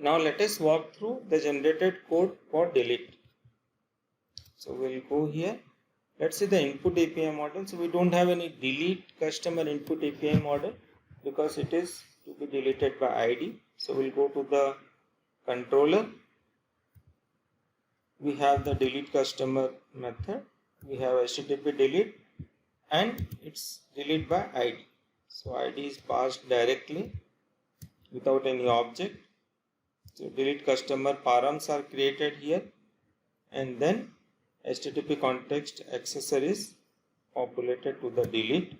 Now let us walk through the generated code for delete. So we'll go here. Let's see the input API model. So we don't have any delete customer input API model because it is to be deleted by ID. So we'll go to the controller. We have the delete customer method. We have HTTP delete and it's delete by ID. So ID is passed directly without any object. So delete customer params are created here and then HTTP context accessor is populated to the delete,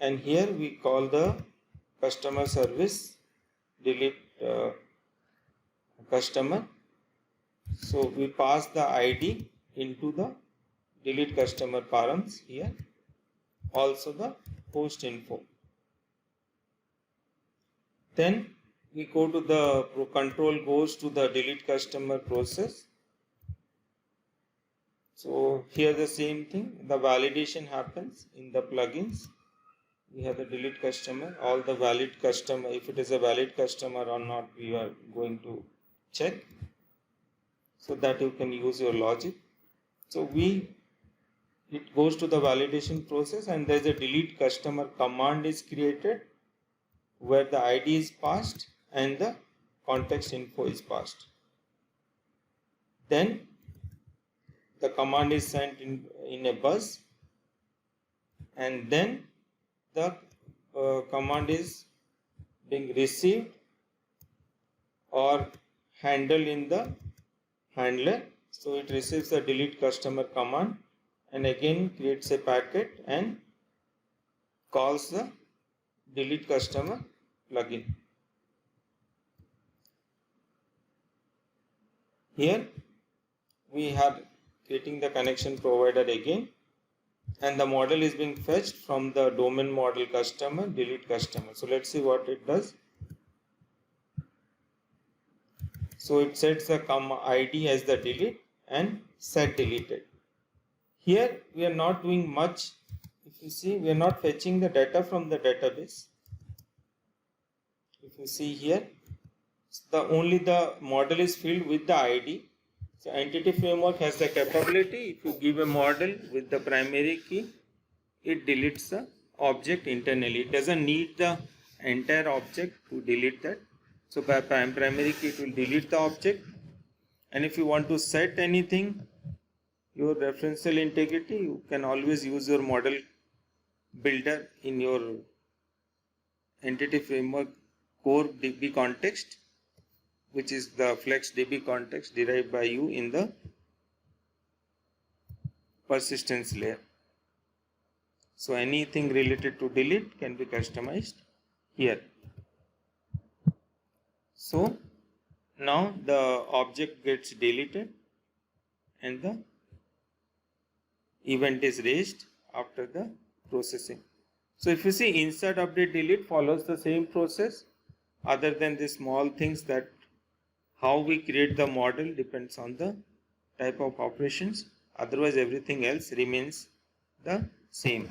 and here we call the customer service delete customer. So we pass the ID into the delete customer params here, also the host info. Then we go to the control goes to the delete customer process. So here the same thing, the validation happens in the plugins. We have the delete customer, all the valid customer, if it is a valid customer or not, we are going to check so that you can use your logic. So it goes to the validation process and there is a delete customer command is created where the ID is passed and the context info is passed. Then the command is sent in a bus and then the command is being received or handled in the handler. So it receives the delete customer command and again creates a packet and calls the delete customer plugin. Here we are creating the connection provider again and the model is being fetched from the domain model customer delete customer. So let's see what it does. So it sets the ID as the delete and set deleted. Here we are not doing much. If you see, we are not fetching the data from the database. If you see here, only the model is filled with the ID. So Entity Framework has the capability, if you give a model with the primary key, it deletes the object internally. It doesn't need the entire object to delete that. So by primary key it will delete the object, and if you want to set anything, your referential integrity, you can always use your model builder in your Entity Framework core DB context, which is the FlexDB context derived by you in the persistence layer. So anything related to delete can be customized here. So now the object gets deleted and the event is raised after the processing. So if you see, insert, update, delete follows the same process, other than the small things that how we create the model depends on the type of operations. Otherwise everything else remains the same.